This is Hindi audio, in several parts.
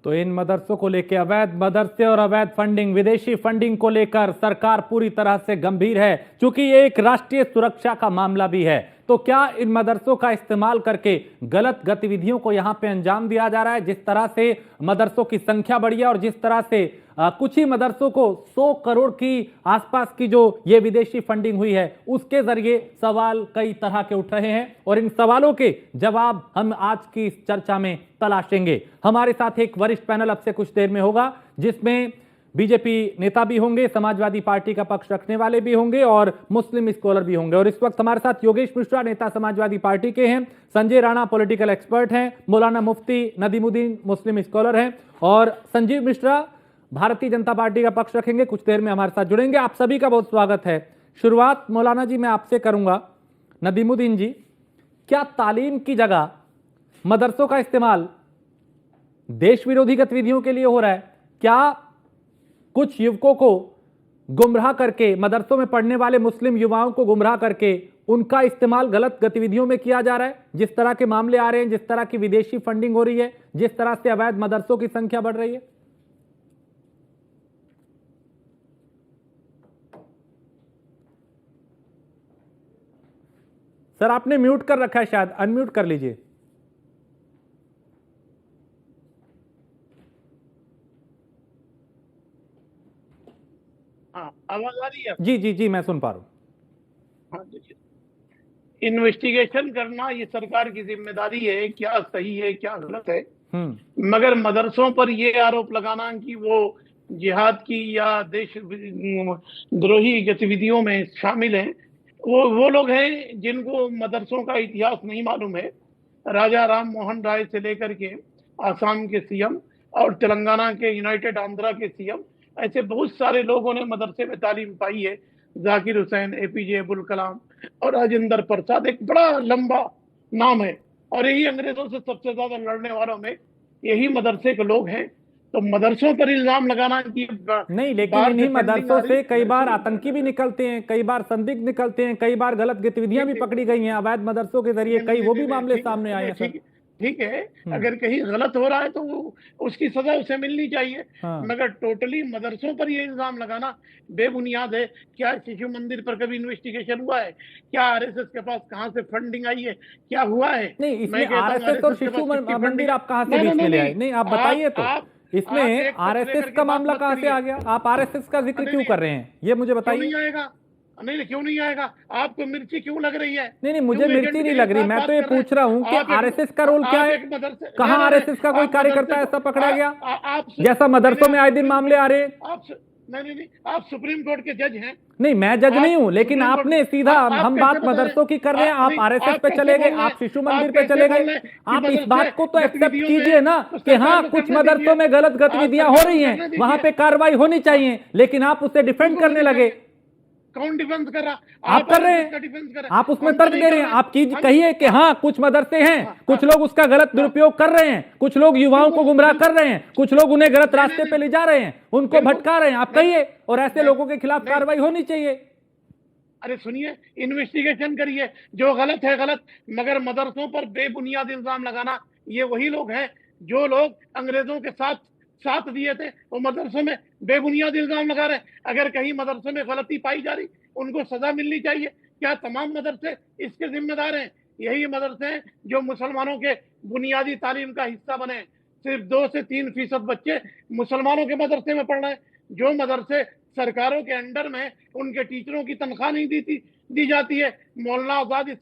तो इन मदरसों को लेकर अवैध मदरसे और अवैध फंडिंग, विदेशी फंडिंग को लेकर सरकार पूरी तरह से गंभीर है, क्योंकि ये एक राष्ट्रीय सुरक्षा का मामला भी है। तो क्या इन मदरसों का इस्तेमाल करके गलत गतिविधियों को यहां पे अंजाम दिया जा रहा है? जिस तरह से मदरसों की संख्या बढ़ी है और जिस तरह से कुछ ही मदरसों को 100 करोड़ की आसपास की जो ये विदेशी फंडिंग हुई है, उसके जरिए सवाल कई तरह के उठ रहे हैं और इन सवालों के जवाब हम आज की इस चर्चा में तलाशेंगे। हमारे साथ एक वरिष्ठ पैनल अब से कुछ देर में होगा, जिसमें बीजेपी नेता भी होंगे, समाजवादी पार्टी का पक्ष रखने वाले भी होंगे और मुस्लिम स्कॉलर भी होंगे। और इस वक्त हमारे साथ योगेश मिश्रा, नेता समाजवादी पार्टी के हैं, संजय राणा पॉलिटिकल एक्सपर्ट हैं, मौलाना मुफ्ती नदीमुद्दीन मुस्लिम स्कॉलर हैं और संजीव मिश्रा भारतीय जनता पार्टी का पक्ष रखेंगे, कुछ देर में हमारे साथ जुड़ेंगे। आप सभी का बहुत स्वागत है। शुरुआत मौलाना जी मैं आपसे करूंगा। नदीमुद्दीन जी, क्या तालीम की जगह मदरसों का इस्तेमाल देश विरोधी गतिविधियों के लिए हो रहा है? क्या कुछ युवकों को गुमराह करके, मदरसों में पढ़ने वाले मुस्लिम युवाओं को गुमराह करके उनका इस्तेमाल गलत गतिविधियों में किया जा रहा है? जिस तरह के मामले आ रहे हैं, जिस तरह की विदेशी फंडिंग हो रही है, जिस तरह से अवैध मदरसों की संख्या बढ़ रही है। सर आपने म्यूट कर रखा है, शायद अनम्यूट कर लीजिए। हाँ, आवाज आ रही है? जी जी जी, मैं सुन पा रहा हूं। हाँ, देखिए, इन्वेस्टिगेशन करना ये सरकार की जिम्मेदारी है, क्या सही है क्या गलत है। मगर मदरसों पर ये आरोप लगाना कि वो जिहाद की या देश द्रोही गतिविधियों में शामिल हैं, वो लोग हैं जिनको मदरसों का इतिहास नहीं मालूम है। राजा राम मोहन राय से लेकर के आसाम के सीएम और तेलंगाना के यूनाइटेड आंध्रा के सीएम, ऐसे बहुत सारे लोगों ने मदरसे में तालीम पाई है। जाकिर हुसैन, एपीजे अब्दुल कलाम और राजेंद्र प्रसाद, एक बड़ा लंबा नाम है। और यही अंग्रेजों से सबसे ज्यादा लड़ने वालों में यही मदरसे के लोग हैं। तो मदरसों पर इल्जाम लगाना कि नहीं, लेकिन इन्हीं मदरसों से कई बार आतंकी भी निकलते हैं, कई बार संदिग्ध निकलते हैं, कई बार गलत गतिविधियां भी पकड़ी गई हैं अवैध मदरसों के जरिए, कई वो भी मामले सामने आए हैं। ठीक है, अगर कहीं गलत हो रहा है तो उसकी सजा उसे मिलनी चाहिए। मगर टोटली मदरसों पर ये इल्जाम लगाना बेबुनियाद है। क्या शिशु मंदिर पर कभी इन्वेस्टिगेशन हुआ है? क्या आरएसएस के पास कहां से फंडिंग आई है? क्या हुआ है? नहीं, इसमें आरएसएस और शिशु मंदिर आप कहां से बीच में ले आए? नहीं, आप बताइए तो इसमें आरएसएस का मामला कहां से आ गया? आप आरएसएस का जिक्र क्यों कर रहे हैं, ये मुझे बताइए। नहीं आएगा, नहीं क्यों नहीं आएगा? आपको मिर्ची क्यों लग रही है? नहीं, मुझे मिर्ची नहीं लग रही, मैं तो ये पूछ रहा हूँ कि आरएसएस का रोल क्या है? कहां आरएसएस का कोई कार्यकर्ता ऐसा पकड़ा गया जैसा मदरसों में आए दिन मामले आ रहे हैं? नहीं, आप सुप्रीम कोर्ट के जज हैं। नहीं, मैं जज नहीं हूं, लेकिन आपने सीधा, हम बात मदरसों की कर रहे हैं, आप आरएसएस पे चले गए, आप शिशु मंदिर पे चले गए। आप इस बात को तो एक्सेप्ट कीजिए ना कि हाँ, कुछ मदरसों में गलत गतिविधियां हो रही हैं, वहां पे कार्रवाई होनी चाहिए, लेकिन आप उसे डिफेंड करने लगे। कौन डिफेंस कर रहा? आप कर रहे हैं, आप उसमें तर्क दे रहे हैं। आप कहिए कि हाँ, कुछ मदरसे हैं, कुछ लोग उसका गलत दुरुपयोग कर रहे हैं, कुछ लोग युवाओं को गुमराह कर रहे हैं, कुछ लोग उन्हें गलत रास्ते पे ले जा रहे हैं, उनको भटका रहे हैं। आप कहिए, और ऐसे लोगों के खिलाफ कार्रवाई होनी चाहिए। अरे सुनिए, इन्वेस्टिगेशन करिए, जो गलत है गलत। मगर मदरसों पर बेबुनियाद इल्जाम लगाना, ये वही लोग हैं जो लोग अंग्रेजों के साथ दिए थे, वो मदरसों में बेबुनियाद इल्जाम लगा रहे हैं। अगर कहीं मदरसे में गलती पाई जा रही, उनको सजा मिलनी चाहिए। क्या तमाम मदरसे इसके जिम्मेदार हैं? यही मदरसे हैं जो मुसलमानों के बुनियादी तालीम का हिस्सा बने। सिर्फ 2 से 3% बच्चे मुसलमानों के मदरसे में पढ़ रहे हैं। जो मदरसे सरकारों के अंडर में, उनके टीचरों की तनख्वाह नहीं दी जाती है। मौलाना आजाद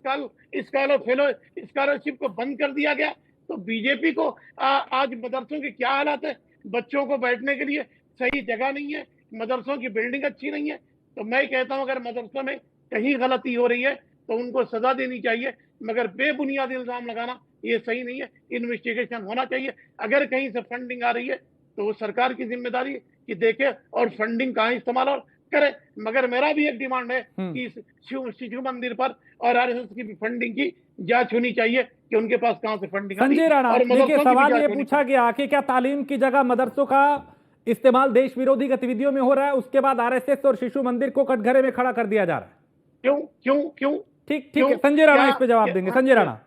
स्कॉलरशिप को बंद कर दिया गया। तो बीजेपी को आज मदरसों के क्या हालात है? बच्चों को बैठने के लिए सही जगह नहीं है, मदरसों की बिल्डिंग अच्छी नहीं है। तो मैं कहता हूं, अगर मदरसों में कहीं गलती हो रही है तो उनको सजा देनी चाहिए, मगर बेबुनियाद इल्जाम लगाना ये सही नहीं है। इन्वेस्टिगेशन होना चाहिए। अगर कहीं से फंडिंग आ रही है तो वो सरकार की जिम्मेदारी है कि देखे और फंडिंग कहाँ इस्तेमाल और करे। मगर मेरा भी एक डिमांड है कि शिशु मंदिर पर और आरएसएस की भी फंडिंग की जांच होनी चाहिए कि उनके पास कहां से फंडिंग। संजय राणा, देखिए सवाल ये पूछा गया कि क्या तालीम की जगह मदरसों का इस्तेमाल देश विरोधी गतिविधियों में हो रहा है, उसके बाद आरएसएस और शिशु मंदिर को कटघरे में खड़ा कर दिया जा रहा है। क्यों? ठीक है, संजय राणा इस पे जवाब देंगे। संजय राणा,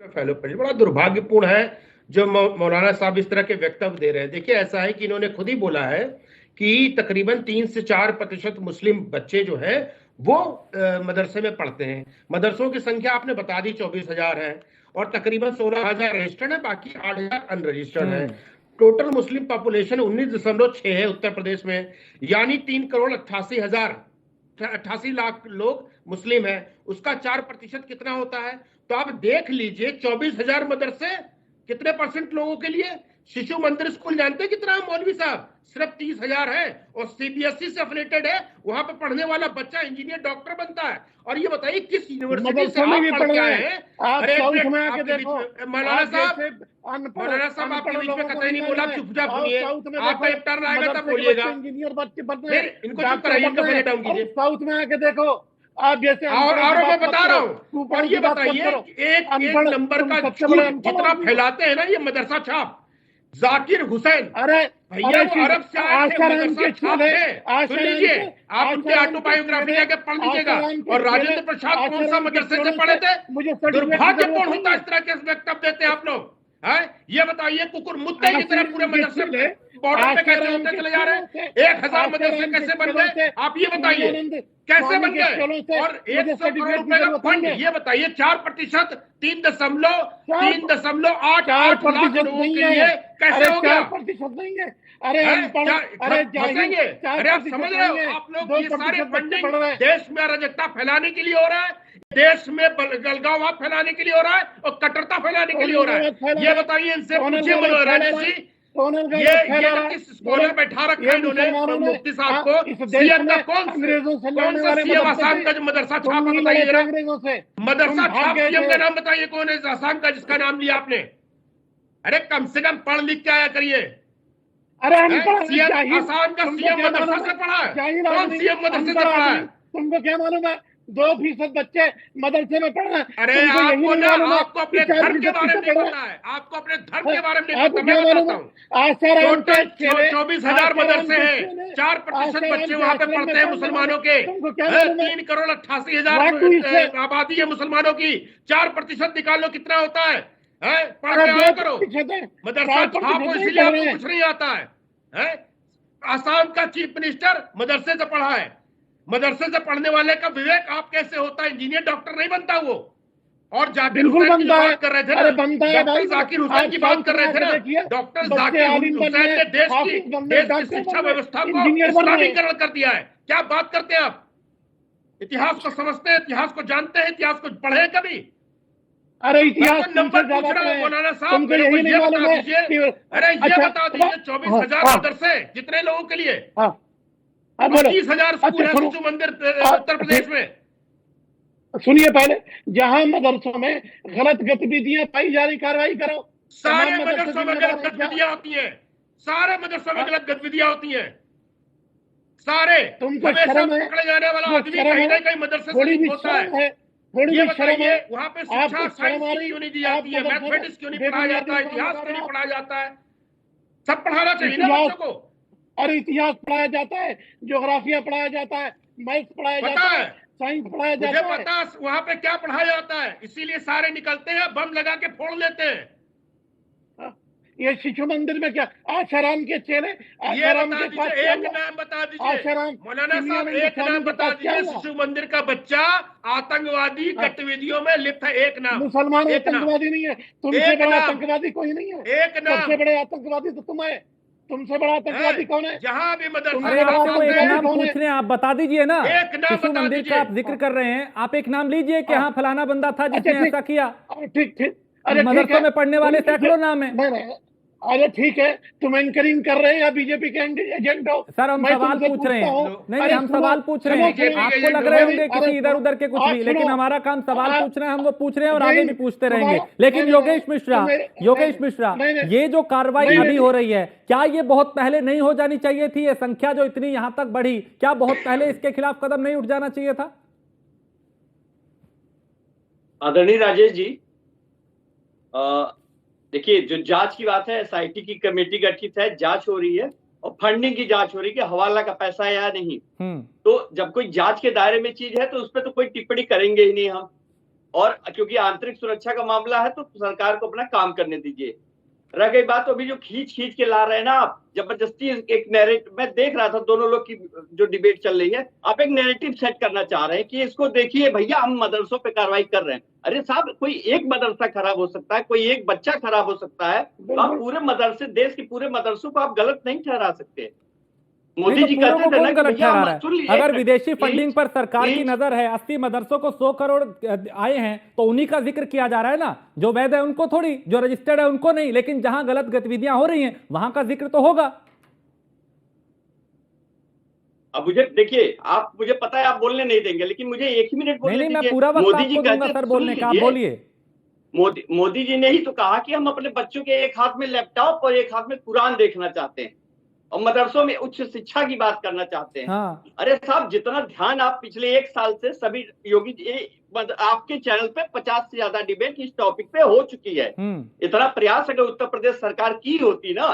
फैलो बड़ा दुर्भाग्यपूर्ण है जो मौलाना साहब इस तरह के वक्तव्य दे रहे हैं। देखिए, ऐसा है कि इन्होंने खुद ही बोला है कि तकरीबन 3 से 4% मुस्लिम बच्चे जो है वो मदरसे में पढ़ते हैं। मदरसों की संख्या आपने बता दी 24,000 है और तकरीबन 16,000 रजिस्टर्ड है, बाकी 8,000 अनरजिस्टर्ड है। टोटल मुस्लिम पॉपुलेशन 19.6 है उत्तर प्रदेश में, यानी 3,88 लाख लोग मुस्लिम है। उसका 4% कितना होता है? तो आप देख लीजिए, 24,000 मदरसे कितने परसेंट लोगों के लिए? शिशु मंदिर स्कूल जानते हैं कितना है मौलवी साहब? सिर्फ 30,000 है और सीबीएसई से एफिलेटेड है। वहां पे पढ़ने वाला बच्चा इंजीनियर डॉक्टर बनता है। और ये बताइए किस यूनिवर्सिटी से आप पढ़ के आए हैं? अरे मौलाना साहब आपके बीच में कतई नहीं बोला, चुपचाप सुनिए। आपका एक टर्न आएगा तब बोलिएगा। इंजीनियर बच्चे बनते हैं, इनको चुप कराइए, इनको पहले डाउन कीजिए। साउथ में आके देखो आप, जैसे और मैं बता रहा हूँ। और ये बताइए, एक नंबर का जितना फैलाते हैं ना ये मदरसा छाप, जाकिर हुसैन, अरे भैया वो अरब से आए थे, मदरसा छाप है। सुन लीजिए, आप उनकी ऑटोबायोग्राफी जाके पढ़ लीजिएगा। और राजेंद्र प्रसाद कौन सा मदरसे से पढ़े थे? दुर्भाग्यपूर्ण होता है इस तरह के वक्तव्य देते हैं आप लोग। है ये बताइए, कुकुर मुद्दे की तरह पूरे मदरसे बॉर्डर पे कैसे होते चले जा रहे हैं? 1,000 मदरसे कैसे बन गए? आप ये बताइए कैसे बन गए? और 100 करोड़ रुपए का फंड, ये बताइए 4%, 3.8 लाख लोगों के लिए कैसे हो गया? 4% नहीं है। अरे फंसेंगे। अरे आप समझ रहे हो? आप लोग ये सारे फंडिंग देश में अराजकता फैलाने के लिए हो रहा है, देश में गलगाव फैलाने के लिए हो रहा है और कट्टरता फैलाने के लिए हो रहा है। ये बताइए, इनसे पूछिए मनोहर जी, ये किस स्कॉलर बैठा रखा है इन्होंने मुफ्ती साहब को? सीएम का कौन सा सीएम आसाम का जो मदरसा छापा, बताइए जरा। मदरसा छाप सीएम का नाम बताइए कौन है आसाम का जिसका नाम लिया आपने? अरे कम से कम पढ़ लिख के आया करिए। अरे सीएम आसाम का सीएम मदरसा से पढ़ा है? कौन सीएम मदरसे से पढ़ा है? तुमको क्या मालूम है? 2% बच्चे मदरसे में पढ़ रहे हैं। अरे आपको ना, आपको अपने धर्म के बारे में नहीं पता है, आपको अपने धर्म के बारे में नहीं पता। मैं बताता हूँ, टोटल 24,000 मदरसे हैं, 4% बच्चे वहाँ पे पढ़ते हैं मुसलमानों के। 3,88,000 आबादी है मुसलमानों की, 4% निकाल लो कितना होता है? पढ़ के आया करो। मदरसा छापो, इसलिए आपको कुछ नहीं आता है। आसाम का चीफ मिनिस्टर मदरसे से पढ़ा है। मदरसे से पढ़ने वाले का विवेक आप कैसे होता है? इंजीनियर डॉक्टर नहीं बनता वो। और जाकिर हुसैन की बात कर रहे थे ना, डॉक्टर जाकिर हुसैन की बात कर रहे थे ना, डॉक्टर जाकिर हुसैन ने देश की शिक्षा व्यवस्था को इस्लामीकरण कर दिया है। क्या बात करते हैं आप? इतिहास को समझते हैं, इतिहास को जानते हैं, इतिहास को पढ़े कभी? अरे इतिहास नंबर पूछ रहा हूँ मौलाना साहब, मेरे को ये बता दीजिए। अरे ये बता दीजिए, 24,000 मदरसे कितने लोगों के लिए? 25,000 स्कूल है शिशु मंदिर उत्तर प्रदेश में। सुनिए, पहले जहां मदरसों में गलत गतिविधियां पाई जा रही, कार्रवाई करो। सारे मदरसों में गलत गतिविधियां होती हैं, सारे मदरसों में गलत गतिविधियां होती हैं, सारे। तुमको शर्म है? पकड़े जाने वाला आदमी कहीं ना कहीं मदरसे से लिंक होता है। ये बताइए, वहां पे शिक्षा साइंस क्यों नहीं दी जाती है? मैथमेटिक्स क्यों नहीं पढ़ाया जाता है? इतिहास क्यों नहीं पढ़ाया जाता है? सब पढ़ाना चाहिए ना बच्चों को। और इतिहास पढ़ाया जाता है, ज्योग्राफिया पढ़ाया जाता है, मैथ्स पढ़ाया जाता है, साइंस पढ़ाया जाता है। मुझे पता वहां पे क्या पढ़ाया जाता है, इसीलिए सारे निकलते हैं, बम लगा के फोड़ लेते हैं। ये शिशु मंदिर में क्या आशाराम के चेले? आशाराम के पास एक नाम बता दीजिए मौलाना साहब, एक नाम बता दीजिए शिशु मंदिर का बच्चा आतंकवादी गतिविधियों में लिप्त है। एक नाम। मुसलमान आतंकवादी नहीं है, तुमसे बड़ा आतंकवादी कोई नहीं है। एक नाम। सबसे बड़े आतंकवादी तो तुम है। तुमसे बड़ा आतंकवादी कौन है? जहां भी मदरसा एक नाम पूछ रहे हैं, आप बता दीजिए ना। शिशु मंदिर का आप जिक्र कर रहे हैं, आप एक नाम लीजिए कि हाँ फलाना बंदा था जिसने ऐसा किया। ठीक ठीक। मदरसों में पढ़ने वाले सैकड़ों नाम है। अरे ठीक है, तुम एंकरिंग कर रहे हैं या बीजेपी के एजेंट हो? सर हम सवाल पूछ रहे हैं। नहीं, हम सवाल पूछ रहे हैं। आपको लग रहे होंगे किसी इधर उधर के कुछ भी, लेकिन हमारा काम सवाल पूछना है, हम वो पूछ रहे हैं और आगे भी पूछते रहेंगे। लेकिन योगेश मिश्रा, ये जो कार्रवाई अभी हो रही है, क्या ये बहुत पहले नहीं हो जानी चाहिए थी? ये संख्या जो इतनी यहां तक बढ़ी, क्या बहुत पहले इसके खिलाफ कदम नहीं उठ जाना चाहिए था? आदरणीय राजेश जी, देखिए, जो जांच की बात है, एसआईटी की कमेटी गठित है, जांच हो रही है और फंडिंग की जांच हो रही है कि हवाला का पैसा है या नहीं। तो जब कोई जांच के दायरे में चीज है तो उस पर तो कोई टिप्पणी करेंगे ही नहीं हम। और क्योंकि आंतरिक सुरक्षा का मामला है तो सरकार को अपना काम करने दीजिए। रह गई बात, तो अभी जो खींच के ला रहे हैं ना आप जबरदस्ती, एक नैरेटिव मैं देख रहा था, दोनों लोग की जो डिबेट चल रही है, आप एक नैरेटिव सेट करना चाह रहे हैं कि इसको देखिए भैया हम मदरसों पे कार्रवाई कर रहे हैं। अरे साहब, कोई एक मदरसा खराब हो सकता है, कोई एक बच्चा खराब हो सकता है, तो आप पूरे मदरसे, देश के पूरे मदरसों को आप गलत नहीं ठहरा सकते। मोदी जी कहते थे ना, गलत ठहरा रहा है। अगर विदेशी फंडिंग पर सरकार की नजर है, 80 मदरसों को 100 करोड़ आए हैं, तो उन्हीं का जिक्र किया जा रहा है ना। जो वैध है उनको थोड़ी, जो रजिस्टर्ड है उनको नहीं, लेकिन जहां गलत गतिविधियां हो रही हैं वहां का जिक्र तो होगा। अब मुझे देखिए, आप, मुझे पता है आप बोलने नहीं देंगे, लेकिन मुझे 1 ही मिनट बोलने दीजिए। नहीं, मैं पूरा वक्त आपको दूंगा सर बोलने का, आप बोलिए। मोदी जी ने ही तो कहा कि हम अपने बच्चों के एक हाथ में लैपटॉप और एक हाथ में कुरान देखना चाहते हैं, और मदरसों में उच्च शिक्षा की बात करना चाहते हैं। हाँ। अरे साहब, जितना ध्यान आप पिछले 1 साल से सभी योगी जी, आपके चैनल पे 50 से ज्यादा डिबेट इस टॉपिक पे हो चुकी है। इतना प्रयास अगर उत्तर प्रदेश सरकार की होती ना,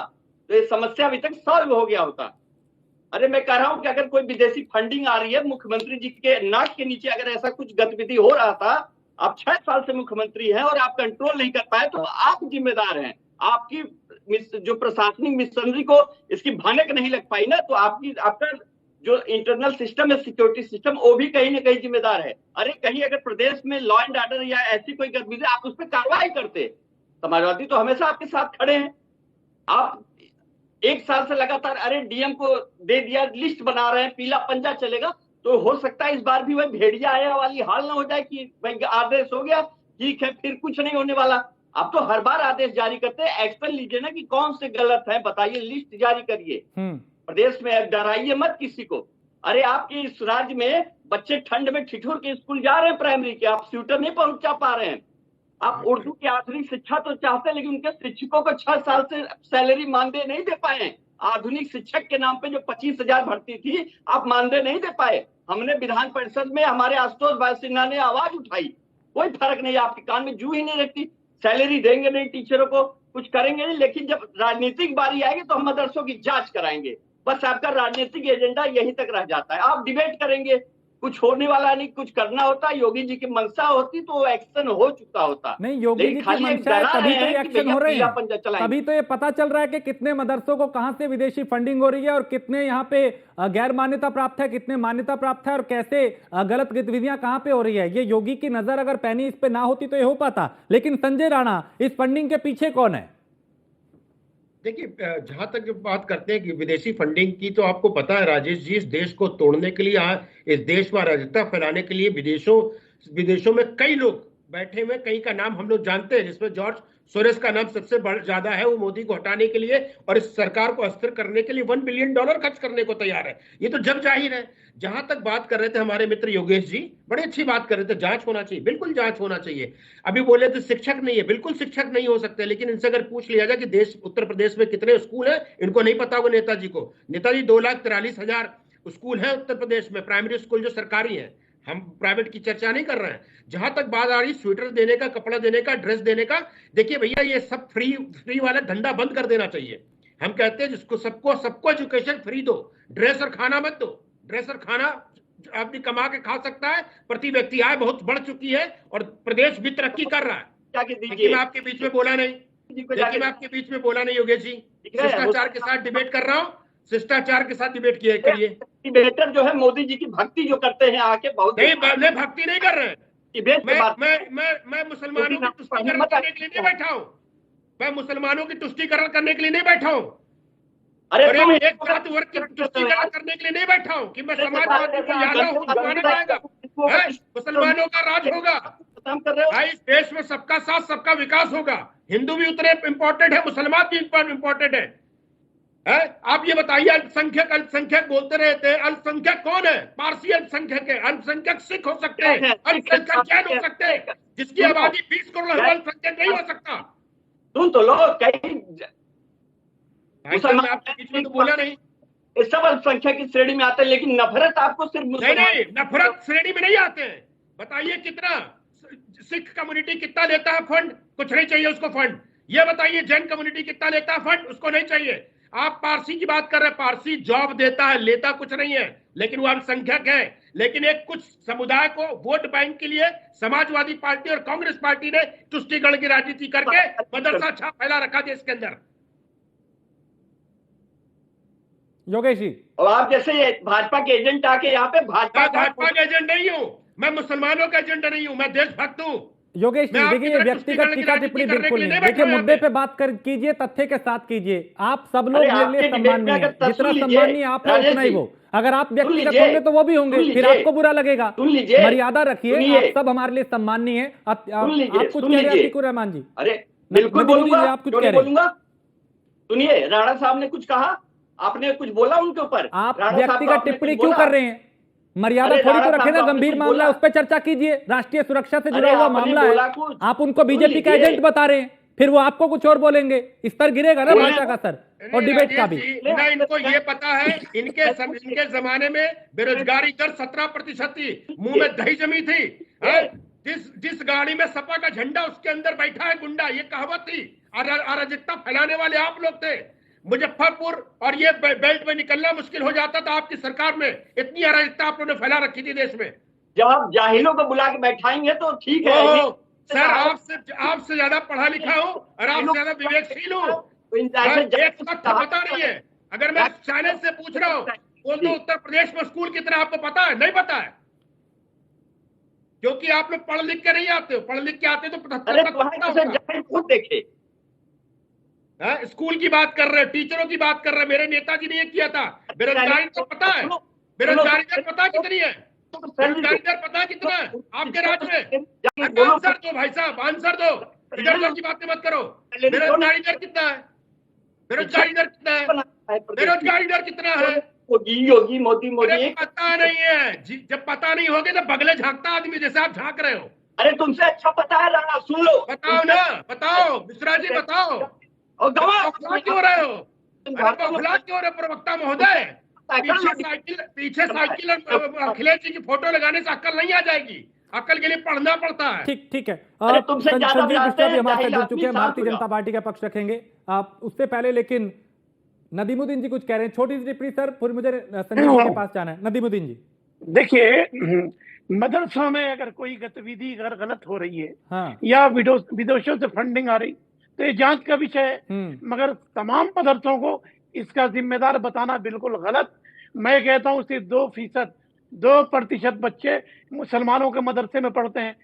तो ये समस्या अभी तक सॉल्व हो गया होता। अरे मैं कह रहा हूं कि अगर कोई विदेशी फंडिंग आ रही है, मुख्यमंत्री जी के नाक के नीचे अगर ऐसा कुछ गतिविधि हो रहा था, आप 6 साल से मुख्यमंत्री हैं और आप कंट्रोल नहीं कर पाए, तो आप जिम्मेदार हैं। आपकी जो प्रशासनिक मिशनरी को इसकी भनक नहीं लग पाई ना, तो आपका जो इंटरनल सिस्टम है, सिक्योरिटी सिस्टम, वो भी कहीं ना कहीं जिम्मेदार है। अरे कहीं अगर प्रदेश में लॉ एंड ऑर्डर या ऐसी कोई गतिविधि, आप उस पर कार्रवाई करते। समाजवादी तो हमेशा आपके साथ खड़े हैं। आप 1 साल से लगातार, अरे डीएम को दे दिया, लिस्ट बना रहे हैं, पीला पंजा चलेगा, तो हो सकता है इस बार भी वही भेड़िया आया वाली हाल ना हो जाए कि भाई आदेश हो गया, ठीक है, फिर कुछ नहीं होने वाला। आप तो हर बार आदेश जारी करते हैं, एक्शन लीजिए ना कि कौन से गलत है, बताइए, लिस्ट जारी करिए। प्रदेश में डराइए मत किसी को। अरे आपके इस राज्य में बच्चे ठंड में ठिठुर के स्कूल जा रहे हैं प्राइमरी के, आप स्वेटर नहीं पहुंचा पा रहे हैं। आप उर्दू की आधुनिक शिक्षा तो चाहते हैं, लेकिन उनके शिक्षकों को 6 साल से सैलरी मानदेय नहीं दे पाए। आधुनिक शिक्षक के नाम पे जो 25,000 भर्ती थी, आप मानदेय नहीं दे पाए। हमने विधान परिषद में, हमारे आशुतोष भाई सिन्हा ने आवाज उठाई, कोई फर्क नहीं, आपके कान में जू ही नहीं रखती। सैलरी देंगे नहीं टीचरों को, कुछ करेंगे नहीं, लेकिन जब राजनीतिक बारी आएगी तो हम मदरसों की जांच कराएंगे। बस आपका राजनीतिक एजेंडा यहीं तक रह जाता है। आप डिबेट करेंगे, कुछ होने वाला नहीं, कुछ करना होता। योगी जी की मंशा होती तो एक्शन हो चुका होता। नहीं, योगी जी की मंशा है तभी तो एक्शन हो रहे हैं, तभी तो ये पता चल रहा है कि कितने मदरसों को कहां से विदेशी फंडिंग हो रही है, और कितने यहाँ पे गैर मान्यता प्राप्त है, कितने मान्यता प्राप्त है, और कैसे गलत गतिविधियां कहां पे हो रही है। ये योगी की नजर अगर पैनी इस पे ना होती तो ये हो पाता। लेकिन संजय राणा, इस फंडिंग के पीछे कौन है? देखिए, जहां तक बात करते हैं कि विदेशी फंडिंग की, तो आपको पता है राजेश जी, इस देश को तोड़ने के लिए, इस देश में अराजकता फैलाने के लिए विदेशों में कई लोग बैठे हुए, कई का नाम हम लोग जानते हैं, जिसमें जॉर्ज सोरेस का नाम सबसे ज्यादा है। वो मोदी को हटाने के लिए और इस सरकार को अस्थिर करने के लिए $1 बिलियन खर्च करने को तैयार है। ये तो जग जाहिर है। जहां तक बात कर रहे थे हमारे मित्र योगेश जी, बड़ी अच्छी बात कर रहे थे, जांच होना चाहिए, बिल्कुल जांच होना चाहिए। अभी बोले तो शिक्षक नहीं है, बिल्कुल शिक्षक नहीं हो सकते, लेकिन इनसे अगर पूछ लिया जाए कि उत्तर प्रदेश में कितने स्कूल है, इनको नहीं पता होगा नेताजी को। नेताजी 2,43,000 स्कूल है उत्तर प्रदेश में, प्राइमरी स्कूल जो सरकारी है। हम प्राइवेट की चर्चा नहीं कर रहे हैं। जहां तक बात आ रही स्वेटर देने का, कपड़ा देने का, ड्रेस देने का, देखिए भैया, ये सब फ्री वाला धंधा बंद कर देना चाहिए। हम कहते हैं जिसको सबको एजुकेशन फ्री दो, ड्रेस और खाना मत दो। ड्रेस और खाना आदमी कमा के खा सकता है, प्रति व्यक्ति आय बहुत बढ़ चुकी है और प्रदेश भी तरक्की कर रहा है। देखिए, मैं आपके बीच में बोला नहीं, देखिए मैं आपके बीच में बोला नहीं योगेश जी, शिष्टाचार के साथ डिबेट कर रहा हूँ, शिष्टाचार के साथ डिबेट करिए। डिबेटर जो है मोदी जी की भक्ति जो करते हैं आके, बहुत नहीं, भक्ति नहीं कर रहे हैं। मैं मुसलमानों की तुष्टीकरण करने के लिए नहीं बैठा हूँ। मैं मुसलमानों की तुष्टीकरण करने के लिए नहीं बैठा हूँ। अरे एक जाति वर्ग की तुष्टीकरण करने के लिए नहीं बैठा हूँ कि मैं समाजवादी को यादव माना जाएगा, मुसलमानों का राज होगा। भाई, इस देश में सबका साथ सबका विकास होगा। हिंदू भी उतने इंपॉर्टेंट है, मुसलमान भी इंपॉर्टेंट है। आप ये बताइए, अल्पसंख्यक बोलते रहते हैं, अल्पसंख्यक कौन है? पारसी अल्पसंख्यक है। अल्पसंख्यक सिख हो सकते हैं, अल्पसंख्यक जैन हो सकते हैं, जिसकी आबादी 20 करोड़ अल्पसंख्यक नहीं हो सकता। सुन तो लो, कहीं मुसलमान आपके बीच में तो बोला नहीं, इस सब अल्पसंख्यक की श्रेणी में आते हैं, लेकिन नफरत आपको सिर्फ नहीं, नफरत श्रेणी में नहीं आते हैं। बताइए कितना सिख कम्युनिटी कितना लेता है फंड? कुछ नहीं चाहिए उसको फंड। ये बताइए जैन कम्युनिटी कितना लेता है फंड? उसको नहीं चाहिए। आप पारसी की बात कर रहे हैं, पारसी जॉब देता है, लेता कुछ नहीं है, लेकिन वो अल्पसंख्यक है। लेकिन एक कुछ समुदाय को वोट बैंक के लिए समाजवादी पार्टी और कांग्रेस पार्टी ने तुष्टिकरण की राजनीति करके मदरसा छाप फैला रखा देश के अंदर। योगेश जी, और आप जैसे भाजपा के एजेंट आके यहाँ पे भाजपा का एजेंट नहीं हूँ मैं, मुसलमानों का एजेंट नहीं हूँ मैं, देशभक्त हूँ। योगेश जी देखिए, व्यक्तिगत टीका टिप्पणी बिल्कुल नहीं, देखिए मुद्दे पे बात कर कीजिए, तथ्य के साथ कीजिए। आप सब लोग मेरे लिए सम्माननीय हैं, जितना सम्माननीय आप है उतना ही वो। अगर आप व्यक्तिगत होंगे तो वो भी होंगे, फिर आपको बुरा लगेगा। मर्यादा रखिए, आप सब हमारे लिए सम्माननीय हैं। आप कुछ कह रहे हैं अतीकुर रहमान जी? अरे बिल्कुल बोलूंगा, आप कुछ कह रहे हैं? सुनिए, राणा साहब ने कुछ कहा, आपने कुछ बोला उनके ऊपर? आप व्यक्तिगत टिप्पणी क्यों कर रहे हैं? मर्यादा थोड़ी तो रखे ना, गंभीर मामला है, उस पर चर्चा कीजिए। राष्ट्रीय सुरक्षा से जुड़ा हुआ मामला है, आप उनको बीजेपी का एजेंट बता रहे हैं, फिर वो आपको कुछ और बोलेंगे। स्तर गिरेगा ना भाषा का सर और डिबेट का भी। ना इनको ये पता है, इनके जमाने में बेरोजगारी दर 17% थी, मुंह में दही जमी थी। जिस गाड़ी में सपा का झंडा उसके अंदर बैठा है गुंडा, ये कहावत थी। अराजकता फैलाने वाले आप लोग थे। मुजफ्फरपुर और ये बेल्ट में निकलना मुश्किल हो जाता था आपकी सरकार में, इतनी अराजकता आप लोगों ने फैला रखी थी देश में। जब आप जाहिलों को बुला के बैठाएंगे तो ठीक है। सर आपसे ज्यादा पढ़ा लिखा हूँ और आपसे ज्यादा विवेकशील हूँ। एक वक्त पता नहीं है, अगर मैं चैलेंज से पूछ रहा हूँ, बोल दो उत्तर प्रदेश में स्कूल कितना आपको पता है? नहीं पता है, क्योंकि आप लोग पढ़ लिख के नहीं आते हो। पढ़ लिख के आते तो 75 देखे। स्कूल की बात कर रहे हैं, टीचरों की बात कर रहे हैं, मेरे नेताजी ने ये किया था। बेरोजगारी दर पता है? बेरोजगारी दर पता कितनी है? बेरोजगारी दर पता कितना है आपके राज्य में? आंसर दो भाई साहब, आंसर दो, इधर उधर की बातें मत करो। बेरोजगारी दर कितना है? बेरोजगारी दर कितना है? बेरोजगारी दर कितना है? योगी मोदी पता नहीं है। जब पता नहीं होगे तो बगले झांकता आदमी, जैसे आप झांक रहे हो। अरे तुमसे अच्छा पता है राणा, सुन लो। बताओ ना, बताओ मिश्रा जी, बताओ। और क्यों रहे हो? क्यों रहे प्रवक्ता महोदय? पीछे साइकिल अखिलेश जी की फोटो लगाने से अक्ल नहीं आ जाएगी। अक्ल के लिए पढ़ना पड़ता है। ठीक है। संजीव बिष्ट भी हमारे साथ जुड़ चुके हैं, भारतीय जनता पार्टी का पक्ष रखेंगे आप उससे पहले, लेकिन नदीमुद्दीन जी कुछ कह रहे हैं। छोटी सी टिप्पणी सर, फिर मुझे संजीव के पास जाना है। नदीमुद्दीन जी देखिए, मदरसों में अगर कोई गतिविधि अगर गलत हो रही है, हाँ, या विदेशों से फंडिंग आ रही, तो ये जांच का विषय है। मगर तमाम मदरसों को इसका जिम्मेदार बताना बिल्कुल गलत। मैं कहता हूँ सिर्फ 2% बच्चे मुसलमानों के मदरसे में पढ़ते हैं।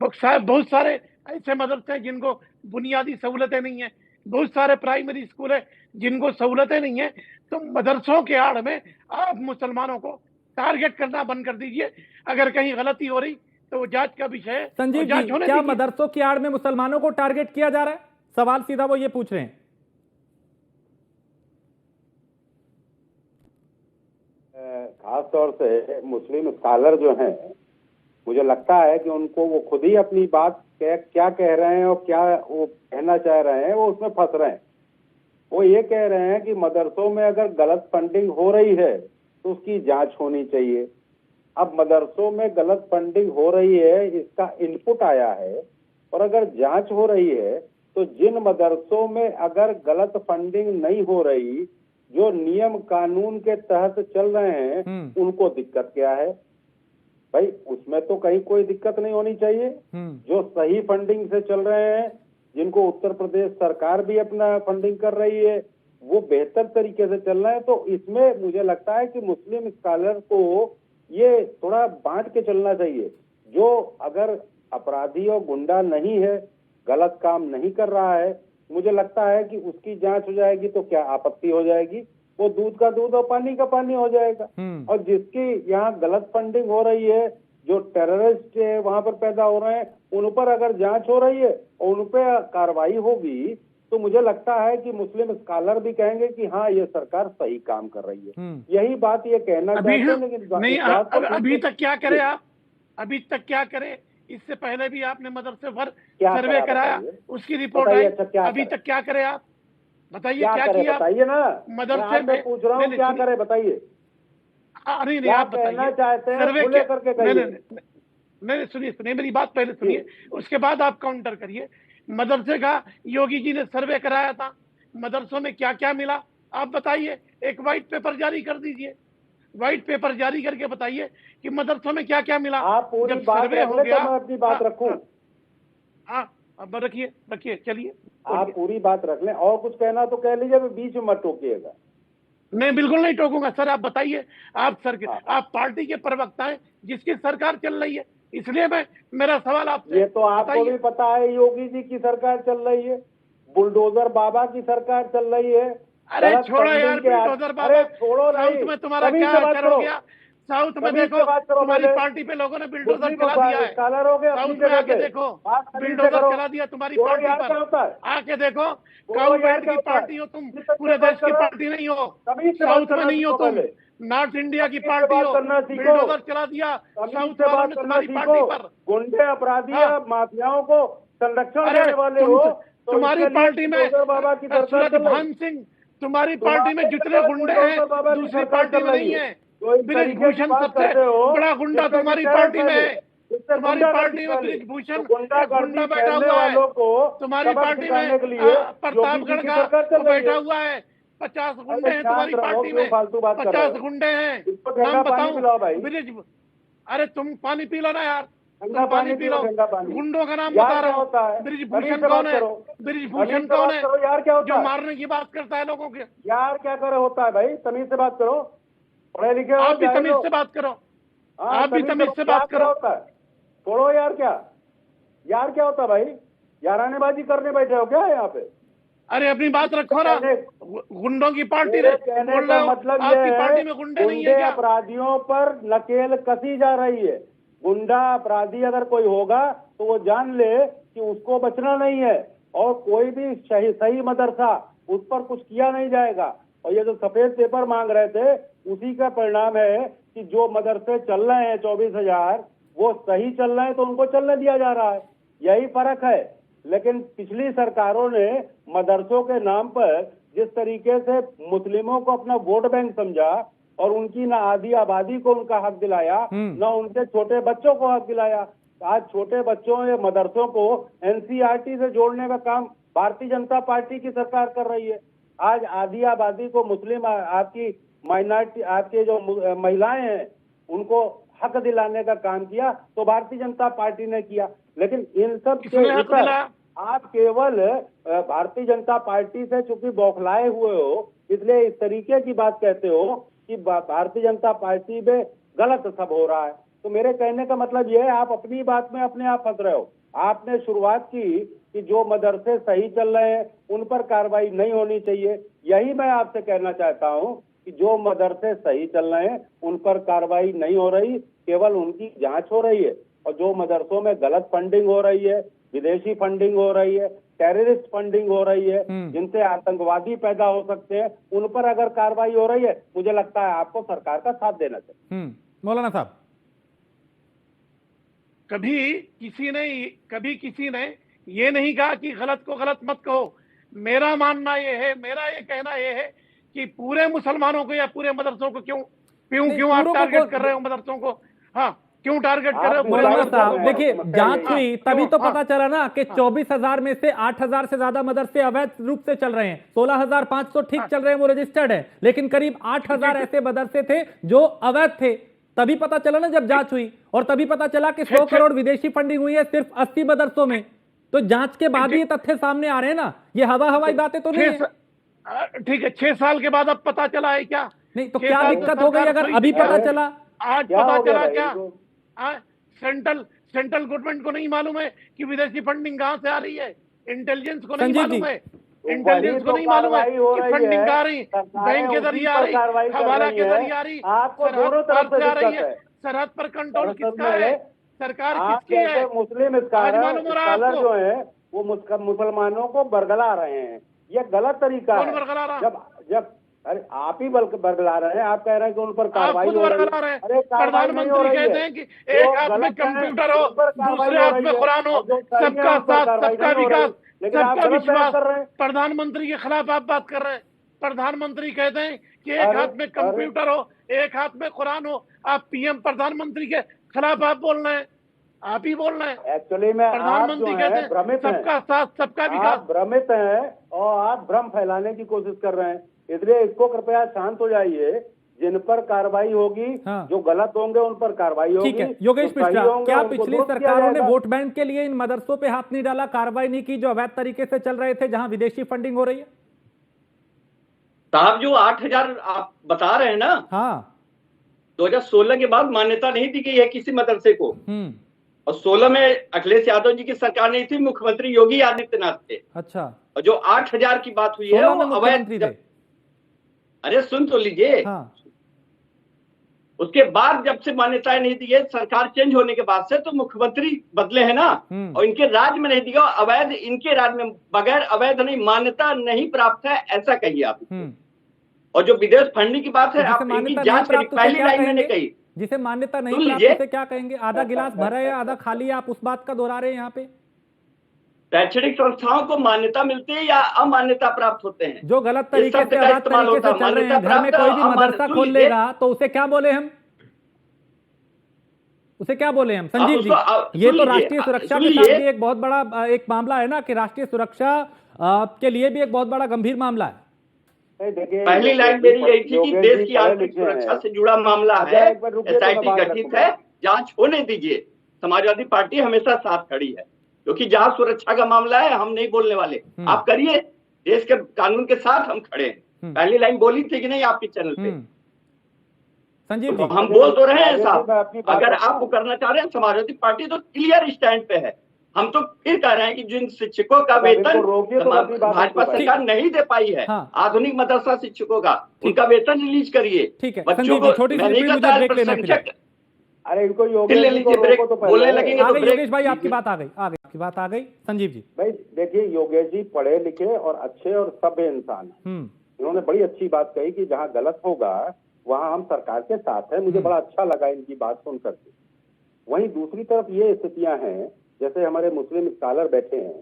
बहुत सारे ऐसे मदरसे हैं जिनको बुनियादी सहूलतें नहीं है, बहुत सारे प्राइमरी स्कूल है जिनको सहूलतें नहीं है। तो मदरसों के आड़ में आप मुसलमानों को टारगेट करना बंद कर दीजिए। अगर कहीं गलती हो रही तो वो जांच का विषय है। संजीव जी, क्या मदरसों की आड़ में मुसलमानों को टारगेट किया जा रहा है? सवाल सीधा वो ये पूछ रहे हैं। खास तौर से मुस्लिम स्कॉलर जो हैं, मुझे लगता है कि उनको वो खुद ही अपनी बात क्या कह रहे हैं और क्या वो कहना चाह रहे हैं, वो उसमें फंस रहे हैं। वो ये कह रहे हैं कि मदरसों में अगर गलत फंडिंग हो रही है तो उसकी जांच होनी चाहिए। अब मदरसों में गलत फंडिंग हो रही है, इसका इनपुट आया है, और अगर जांच हो रही है तो जिन मदरसों में अगर गलत फंडिंग नहीं हो रही, जो नियम कानून के तहत चल रहे हैं, उनको दिक्कत क्या है? भाई उसमें तो कहीं कोई दिक्कत नहीं होनी चाहिए। जो सही फंडिंग से चल रहे हैं, जिनको उत्तर प्रदेश सरकार भी अपना फंडिंग कर रही है, वो बेहतर तरीके से चल रहे हैं। तो इसमें मुझे लगता है कि मुस्लिम स्कॉलर को ये थोड़ा बांट के चलना चाहिए। जो अगर अपराधी और गुंडा नहीं है, गलत काम नहीं कर रहा है, मुझे लगता है कि उसकी जांच हो जाएगी तो क्या आपत्ति हो जाएगी? वो दूध का दूध और पानी का पानी हो जाएगा। और जिसकी यहाँ गलत फंडिंग हो रही है, जो टेररिस्ट वहां पर पैदा हो रहे हैं, उन पर अगर जांच हो रही है और उन पर कार्रवाई होगी, तो मुझे लगता है कि मुस्लिम स्कॉलर भी कहेंगे कि हाँ, ये सरकार सही काम कर रही है। यही बात ये कहना चाहते हैं। लेकिन अभी तक क्या करे आप? अभी तक क्या करे? इससे पहले भी आपने मदरसे भर सर्वे कराया, उसकी रिपोर्ट आई। अभी तक क्या करे आप? बताइए क्या किया? बताइए ना, मदरसे में पूछ रहा हूँ, क्या करे बताइए। नहीं, आप कहना चाहते हैं, सर्वे करके नहीं, सुनिए मेरी बात पहले सुनिए, उसके बाद आप काउंटर करिए। मदरसे का योगी जी ने सर्वे कराया था, मदरसों में क्या क्या मिला आप बताइए, एक व्हाइट पेपर जारी कर दीजिए, व्हाइट पेपर जारी करके बताइए कि मदरसों में क्या क्या मिला। आप पूरी जब बात सर्वे रख हो ले गया, तो मैं अपनी बात रखूं। हाँ अब रखिए चलिए। आप पूरी बात रख लें, और कुछ कहना तो कह लीजिए, बीच में मत टोकिएगा। मैं बिल्कुल नहीं टोकूंगा सर, आप बताइए। आप पार्टी के प्रवक्ता हैं जिसकी सरकार चल रही है, इसलिए मेरा सवाल आपसे। ये तो आपको भी पता है, योगी जी की सरकार चल रही है, बुलडोजर बाबा की सरकार चल रही है। अरे छोड़ो यार बुलडोजर बाबा, अरे छोड़ो नहीं, साउथ में तुम्हारा कभी क्या से बात असर हो करो, गया? साउथ में कभी देखो, से बात करो, तुम्हारी पार्टी पे लोगों ने बिल्डोजर चला दिया है। स्कॉलर हो गए साउथ अपनी में जगह आके पे, देखो, बात कभी से बिल्डोजर करो। चला दिया तुम्हारी छोड़ो पार्टी यार, क्या पर। होता है? आके देखो, छोड़ो काउ यार, बेल्ट क्या की होता है? पार्टी हो तुम, किस तरह पूरे से बात देश की कर रहे हो? पार्टी नहीं हो, कभी से बात साउथ में करना नहीं हो सीखो तुम, पहले। नॉर्थ इंडिया की कभी से पार्टी बात हो, करना सीखो। बिल्डोजर चला दिया कभी साउथ से वालों बात ने करना तुम्हारी सीखो। पार्टी पर। गुंडे, अपराधी, हाँ। माफियाओं को संरक्षण अरे देने वाले हो, तो तुम्हारी इसके लिए पार्टी में बुलडोजर बाबा की सरकार सूरज चल रही है। भान सिंह, तुम्हारी पार्टी में जितने गुंडे हैं बुलडोजर बाबा की दूसरी सरकार पार्टी चल में रही नहीं है। है। तो इस तरीके की ब्रिजभूषण बात सबसे करते हो, बड़ा गुंडा जिससे तुम्हारी कह रहे पार्टी में पहले, है। जिससे तुम्हारी गुंडागर्दी पार्टी में फैली। ब्रिजभूषण तो एक गुंडा बैठा फैलने हुआ है। वालों को तुम्हारी सबक पार्टी सिखाने में के लिए योगी जी प्रतापगढ़ की का सरकार चल वो रही बैठा है। हुआ है। 50 गुंडे अरे हैं शांत तुम्हारी रहो, पार्टी क्यों में, फालतू बात कर रहे 50 हो? गुंडे हैं। इसको नाम ठंडा पानी बताऊं? पिलाओ भाई। अरे तुम पानी पी लो ना यार, ठंडा पानी पी लो। ठंडा पानी। गुंडों का नाम यार बता क्या रहा होता हूँ। है? ब्रिजभूषण कौन है? ब्रिजभूषण कौन है? यार क्या होता जो है? मारने की बात करता है लोगों के। यार क्या करे होता है भाई? तमीज से बात करो, पढ़े लिखे हो, आप भी जाहिल तमीज हो। से बात करो, हाँ, आप भी तमीज से बात क्या करो। होता है? छोड़ो यार, यार क्या होता है भाई? यारानेबाजी करने बैठे हो क्या यहाँ पे? अरे अपनी बात रखो ना, गुंडों की पार्टी मेरे कहने का मतलब ये आपकी है, पार्टी में गुंडे नहीं है गुंडे क्या? अपराधियों पर नकेल कसी जा रही है। गुंडा अपराधी अगर कोई होगा तो वो जान ले कि उसको बचना नहीं है, और कोई भी सही मदरसा उस पर कुछ किया नहीं जाएगा। और ये जो सफेद पेपर मांग रहे थे, उसी का परिणाम है कि जो मदरसे चल रहे हैं 24,000, वो सही चल रहे हैं तो उनको चलने दिया जा रहा है। यही फर्क है। लेकिन पिछली सरकारों ने मदरसों के नाम पर जिस तरीके से मुस्लिमों को अपना वोट बैंक समझा, और उनकी ना आधी आबादी को उनका हक दिलाया, ना उनके छोटे बच्चों को हक दिलाया। आज छोटे बच्चों या मदरसों को एनसीईआरटी से जोड़ने का काम भारतीय जनता पार्टी की सरकार कर रही है। आज आधी आबादी को मुस्लिम, आपकी माइनॉरिटी, आपके जो महिलाएं हैं, उनको हक दिलाने का काम किया तो भारतीय जनता पार्टी ने किया। लेकिन इन सब के ऊपर आप केवल भारतीय जनता पार्टी से चूंकि बौखलाए हुए हो, इसलिए इस तरीके की बात कहते हो कि भारतीय जनता पार्टी में गलत सब हो रहा है। तो मेरे कहने का मतलब यह है, आप अपनी बात में अपने आप फंस रहे हो। आपने शुरुआत की कि जो मदरसे सही चल रहे हैं उन पर कार्रवाई नहीं होनी चाहिए। यही मैं आपसे कहना चाहता हूं कि जो मदरसे सही चल रहे हैं उन पर कार्रवाई नहीं हो रही, केवल उनकी जांच हो रही है। और जो मदरसों में गलत फंडिंग हो रही है, विदेशी फंडिंग हो रही है, टेररिस्ट फंडिंग हो रही है, जिनसे आतंकवादी पैदा हो सकते हैं, उन पर अगर कार्रवाई हो रही है, मुझे लगता है आपको सरकार का साथ देना चाहिए। मौलाना साहब, कभी किसी ने ये नहीं कहा कि गलत को गलत मत कहो। मेरा मानना ये है, मेरा ये कहना ये है कि पूरे मुसलमानों को या पूरे मदरसों को क्यों आप टारगेट कर रहे हो मदरसों को? हाँ, क्यों टारगेट कर रहे हो? मौलाना साहब देखिए, जांच हुई तभी तो पता चला ना कि 24,000 में से 8,000 से ज्यादा मदरसे अवैध रूप से चल रहे हैं। 16,500 ठीक चल रहे हैं, वो रजिस्टर्ड है, लेकिन करीब 8,000 ऐसे मदरसे थे जो अवैध थे। तभी पता चला ना जब जांच हुई, और तभी पता चला कि 100 करोड़ विदेशी फंडिंग हुई है सिर्फ 80 मदरसों में। तो जांच के बाद ये तथ्य सामने आ रहे हैं ना, ये हवाई बातें तो नहीं है। ठीक है, 6 साल के बाद अब पता चला है क्या? नहीं तो क्या दिक्कत हो गई अगर अभी पता चला? आज पता चला क्या? सेंट्रल गवर्नमेंट को नहीं मालूम है कि विदेशी फंडिंग कहां से आ रही है? इंटेलिजेंस को नहीं मालूम है? इंटेलिजेंस को नहीं मालूम है कि फंडिंग कहां आ रही, बैंक के जरिए आ रही, हवाला के जरिए आ रही, आपको दोनों तरफ से आ रही है? दिक्कत है। सरहद पर कंट्रोल किसका है? सरकार किसकी है? मुस्लिम स्कॉलर जो है वो मुसलमानों को बरगला रहे हैं। ये गलत तरीका है। जब अरे आप ही बरगला रहे हैं, आप कह रहे हैं कि उन पर कार्रवाई हो रही है। अरे प्रधानमंत्री कहते हैं कि एक हाथ में कंप्यूटर हो, दूसरे हाथ में कुरान हो, सबका साथ, सबका विकास, सबका विश्वास। प्रधानमंत्री के खिलाफ आप बात कर रहे हैं। प्रधानमंत्री कहते हैं कि एक हाथ में कंप्यूटर हो, एक हाथ में कुरान हो। आप पीएम प्रधानमंत्री के खिलाफ आप बोल रहे हैं। आप ही बोल रहे हैं। एक्चुअली में प्रधानमंत्री कहते हैं भ्रमित हैं, सबका साथ सबका विकास। आप भ्रमित हैं और आप भ्रम फैलाने की कोशिश कर रहे हैं, इसलिए इसको कृपया शांत हो जाइए। जिन पर कार्रवाई होगी, जो गलत होंगे उन पर कार्रवाई होगी। ठीक है योगेश मिश्रा, क्या पिछली सरकारों ने वोट बैंक के लिए इन मदरसों पे हाथ नहीं डाला, कार्रवाई नहीं की जो अवैध तरीके से चल रहे थे, जहां विदेशी फंडिंग हो रही है? साहब जो 8,000 आप बता रहे हैं ना, हाँ 2016 के बाद मान्यता नहीं दी गई है किसी मदरसे को। और 16 में अखिलेश यादव जी की सरकार नहीं थी, मुख्यमंत्री योगी आदित्यनाथ थे। अच्छा। और जो 8,000 की बात हुई है वो अवैध। अरे सुन तो लीजिए। हाँ। उसके बाद जब से मान्यताएं नहीं दी है, सरकार चेंज होने के बाद से, तो मुख्यमंत्री बदले हैं ना, और इनके राज्य में नहीं दिया। अवैध इनके राज्य में, बगैर अवैध नहीं, मान्यता नहीं प्राप्त है, ऐसा कहिए आप। और जो विदेश फंडिंग की बात है, आप इनकी जांच करिए। पहली लाइन मैंने कही, जिसे मान्यता नहीं प्राप्त उसे क्या कहेंगे? आधा गिलास भरा है आधा खाली है, आप उस बात का दोहरा रहे हैं यहाँ पे। शैक्षणिक संस्थाओं को मान्यता मिलती है या अमान्यता प्राप्त होते हैं? जो गलत तरीके से, अवैध तरीके से चल रहे हैं, घर में कोई भी मदरसा खोल लेगा तो उसे क्या बोले हम? उसे क्या बोले हम? संजीव जी, ये तो राष्ट्रीय सुरक्षा के साथ भी एक बहुत बड़ा एक मामला है ना, कि राष्ट्रीय सुरक्षा के लिए भी एक बहुत बड़ा गंभीर मामला है। पहली लाइन मेरी यही थी कि देश की आंतरिक सुरक्षा से जुड़ा मामला है, SIT गठित है, जांच होने दीजिए। समाजवादी पार्टी हमेशा साथ खड़ी है, क्योंकि जहां सुरक्षा का मामला है हम नहीं बोलने वाले। आप करिए, देश के कानून के साथ हम खड़े हैं। पहली लाइन बोली थी कि नहीं आपके चैनल पे? संजीव तो हम बोल तो रहे हैं साहब, अगर आप वो करना चाह रहे हैं, समाजवादी पार्टी तो क्लियर स्टैंड पे है। हम तो फिर कह रहे हैं कि जिन शिक्षकों का वेतन भाजपा सरकार नहीं दे पाई है, आधुनिक मदरसा शिक्षकों का, उनका वेतन रिलीज करिए। ठीक है संजीव जी, छोटी सी ब्रेक लेना है। अरे इनको बोलने लगेंगे तो योगेश भाई आपकी बात आ गई, आपकी बात आ गई। संजीव जी भाई देखिए, योगेश जी पढ़े लिखे और अच्छे और सभ्य इंसान हैं। इन्होंने बड़ी अच्छी बात कही कि जहाँ गलत होगा वहाँ हम सरकार के साथ हैं। मुझे बड़ा अच्छा लगा इनकी बात सुन करके। वहीं दूसरी तरफ ये स्थितियां हैं, जैसे हमारे मुस्लिम स्कॉलर बैठे हैं,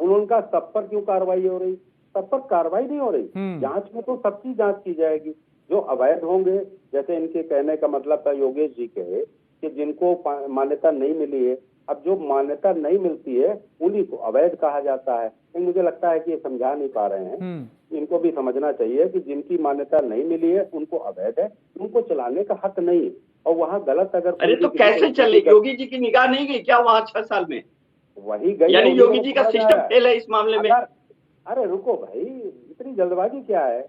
उनका सब पर क्यों कार्रवाई हो रही? सब पर कार्रवाई नहीं हो रही। जांच में तो सबकी जांच की जाएगी। जो अवैध होंगे, जैसे इनके कहने का मतलब था योगेश जी के, कि जिनको मान्यता नहीं मिली है, अब जो मान्यता नहीं मिलती है उन्हीं को अवैध कहा जाता है। लेकिन मुझे लगता है कि ये समझा नहीं पा रहे हैं। इनको भी समझना चाहिए कि जिनकी मान्यता नहीं मिली है उनको अवैध है, उनको चलाने का हक नहीं है। और वहाँ गलत अगर अरे तो कैसे चले? योगी जी की निगाह नहीं गई क्या वहाँ 6 साल में? वही गई, यानी योगी जी का सिस्टम फेल है इस मामले में। अरे रुको भाई, इतनी जल्दबाजी क्या है?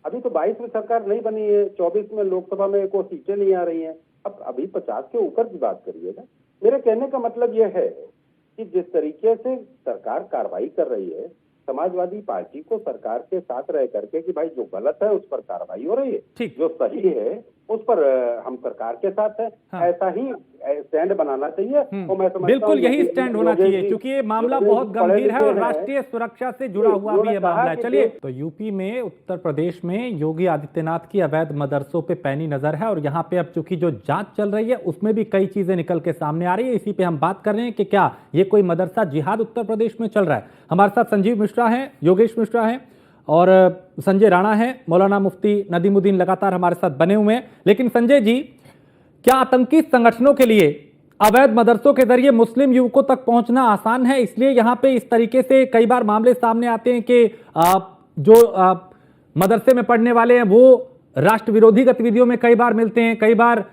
अभी तो 22 में सरकार नहीं बनी है, 24 में लोकसभा में को सीटें नहीं आ रही हैं। अब अभी 50 के ऊपर की बात करिएगा। मेरे कहने का मतलब यह है कि जिस तरीके से सरकार कार्रवाई कर रही है, समाजवादी पार्टी को सरकार के साथ रह करके कि भाई जो गलत है उस पर कार्रवाई हो रही है, जो सही है उस पर हम सरकार के साथ है। ऐसा ही स्टैंड बनाना चाहिए। और मैं समझता बिल्कुल यही स्टैंड होना चाहिए, क्योंकि ये मामला बहुत गंभीर है और राष्ट्रीय सुरक्षा से जुड़ा हुआ भी ये मामला है। चलिए, तो यूपी में, उत्तर प्रदेश में योगी आदित्यनाथ की अवैध मदरसों पे पैनी नजर है, और यहाँ पे अब चूंकि जो जांच चल रही है उसमें भी कई चीजें निकल के सामने आ रही है। इसी पे हम बात कर रहे हैं कि क्या ये कोई मदरसा जिहाद उत्तर प्रदेश में चल रहा है। हमारे साथ संजीव मिश्रा हैं, योगेश मिश्रा हैं और संजय राणा है, मौलाना मुफ्ती नदीमुद्दीन लगातार हमारे साथ बने हुए हैं। लेकिन संजय जी, क्या आतंकी संगठनों के लिए अवैध मदरसों के जरिए मुस्लिम युवकों तक पहुंचना आसान है, इसलिए यहां पे इस तरीके से कई बार मामले सामने आते हैं कि जो मदरसे में पढ़ने वाले हैं वो राष्ट्र विरोधी गतिविधियों में कई बार मिलते हैं, कई बार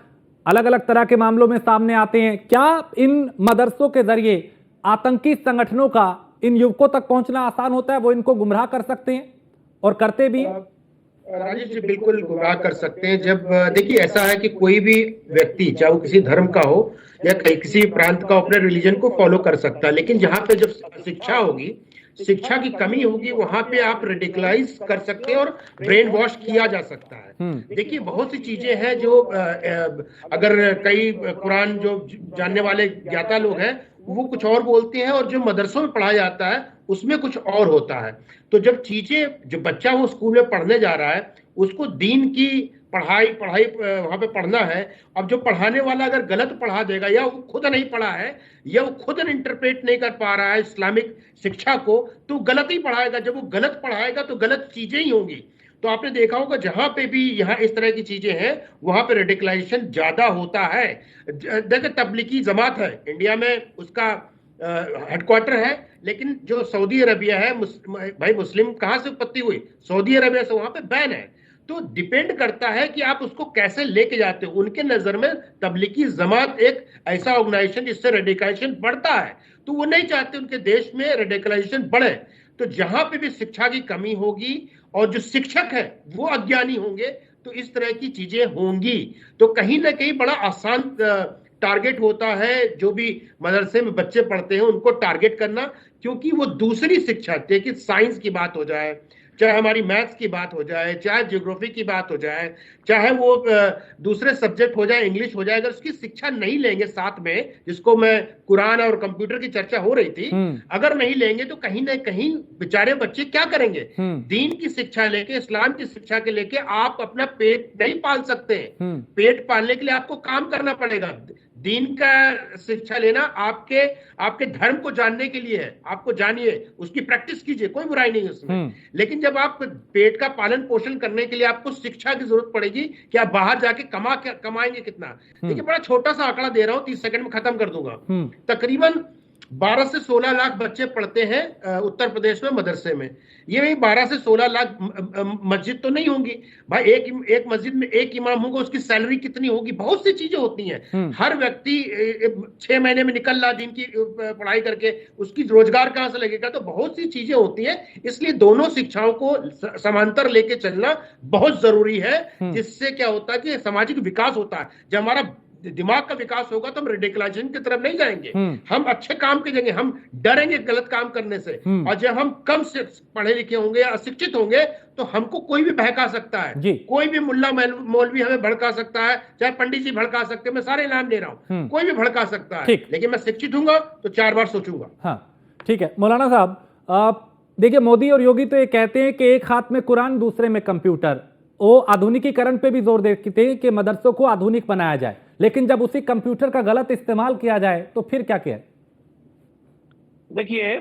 अलग अलग तरह के मामलों में सामने आते हैं। क्या इन मदरसों के जरिए आतंकी संगठनों का इन युवकों तक पहुंचना आसान होता है? वो इनको गुमराह कर सकते हैं और करते भी? राजेश जी बिल्कुल गुमराह कर सकते हैं। जब देखिए ऐसा है कि कोई भी व्यक्ति, चाहे वो किसी धर्म का हो या किसी प्रांत का, अपने रिलीजन को फॉलो कर सकता है, लेकिन जहां पे जब शिक्षा होगी, शिक्षा की कमी होगी, वहां पे आप रेडिकलाइज कर सकते हैं और ब्रेन वॉश किया जा सकता है। देखिए बहुत सी चीजें हैं जो अगर कई कुरान जो जानने वाले ज्ञाता लोग हैं वो कुछ और बोलते हैं, और जो मदरसों में पढ़ाया जाता है उसमें कुछ और होता है। तो जब चीजें, जो बच्चा वो स्कूल में पढ़ने जा रहा है उसको दीन की पढ़ाई वहां पे पढ़ना है। अब जो पढ़ाने वाला अगर गलत पढ़ा देगा, या वो खुद नहीं पढ़ा है, या वो खुद इंटरप्रेट नहीं कर पा रहा है इस्लामिक शिक्षा को, तो गलत ही पढ़ाएगा। जब वो गलत पढ़ाएगा तो गलत चीजें ही होंगी। तो आपने देखा होगा जहां पे भी यहाँ इस तरह की चीजें हैं वहां पे रेडिकलाइजेशन ज्यादा होता है। देखिए तबलीगी जमात है इंडिया में, उसका हेडक्वार्टर है, लेकिन जो सऊदी अरबिया है, भाई मुस्लिम कहां से उत्पत्ति हुई? सऊदी अरबिया से, वहां पे बैन है। तो डिपेंड करता है कि आप उसको कैसे लेके जाते हो। उनके नजर में तबलीगी जमात एक ऐसा ऑर्गेनाइजेशन जिससे रेडिकलाइजेशन बढ़ता है, तो वो नहीं चाहते उनके देश में रेडिकलाइजेशन बढ़े। तो जहां पे भी शिक्षा की कमी होगी और जो शिक्षक है वो अज्ञानी होंगे तो इस तरह की चीजें होंगी। तो कहीं ना कहीं बड़ा आसान टारगेट होता है जो भी मदरसे में बच्चे पढ़ते हैं उनको टारगेट करना, क्योंकि वो दूसरी शिक्षा, देखिए साइंस की बात हो जाए, चाहे हमारी मैथ्स की बात हो जाए, चाहे ज्योग्राफी की बात हो जाए, चाहे वो दूसरे सब्जेक्ट हो जाए, इंग्लिश हो जाए, अगर उसकी शिक्षा नहीं लेंगे साथ में, जिसको मैं कुरान और कंप्यूटर की चर्चा हो रही थी, अगर नहीं लेंगे तो कहीं ना कहीं बेचारे बच्चे क्या करेंगे? दीन की शिक्षा लेके, इस्लाम की शिक्षा के लेके आप अपना पेट नहीं पाल सकते। पेट पालने के लिए आपको काम करना पड़ेगा। दीन का शिक्षा लेना आपके धर्म को जानने के लिए है। आपको जानिए, उसकी प्रैक्टिस कीजिए, कोई बुराई नहीं उसमें। लेकिन जब आप पेट का पालन पोषण करने के लिए आपको शिक्षा की जरूरत पड़ेगी कि आप बाहर जाके कमाएंगे कितना। देखिए बड़ा छोटा सा आंकड़ा दे रहा हूं, 30 सेकंड में खत्म कर दूंगा। तकरीबन 12 से 16 लाख बच्चे पढ़ते हैं उत्तर प्रदेश में मदरसे में। ये भाई 12 से 16 लाख मस्जिद तो नहीं होंगी भाई, एक मस्जिद में एक इमाम होगा, उसकी सैलरी कितनी होगी? बहुत सी चीजें होती हैं। हर व्यक्ति 6 महीने में निकल रहा दिन की पढ़ाई करके, उसकी रोजगार कहां से लगेगा? तो बहुत सी चीजें होती हैं। इसलिए दोनों शिक्षाओं को समांतर लेके चलना बहुत जरूरी है, जिससे क्या होता है कि सामाजिक विकास होता है। जब हमारा दिमाग का विकास होगा तो हम रेडिकलाइजेशन की तरफ नहीं जाएंगे, हम अच्छे काम के जाएंगे, हम डरेंगे गलत काम करने से। और जब हम कम से पढ़े लिखे होंगे, अशिक्षित होंगे, तो हमको कोई भी बहका सकता है, कोई भी मुल्ला मौलवी हमें भड़का सकता है, चाहे पंडित जी भड़का सकते हैं, मैं सारे नाम ले रहा हूँ, कोई भी भड़का सकता है। लेकिन मैं शिक्षित हूंगा तो 4 बार सोचूंगा। हाँ ठीक है मौलाना साहब, देखिए मोदी और योगी तो ये कहते हैं कि एक हाथ में कुरान दूसरे में कंप्यूटर, वो आधुनिकीकरण पे भी जोर देते हैं कि मदरसों को आधुनिक बनाया जाए, लेकिन जब उसी कंप्यूटर का गलत इस्तेमाल किया जाए तो फिर क्या किया? देखिए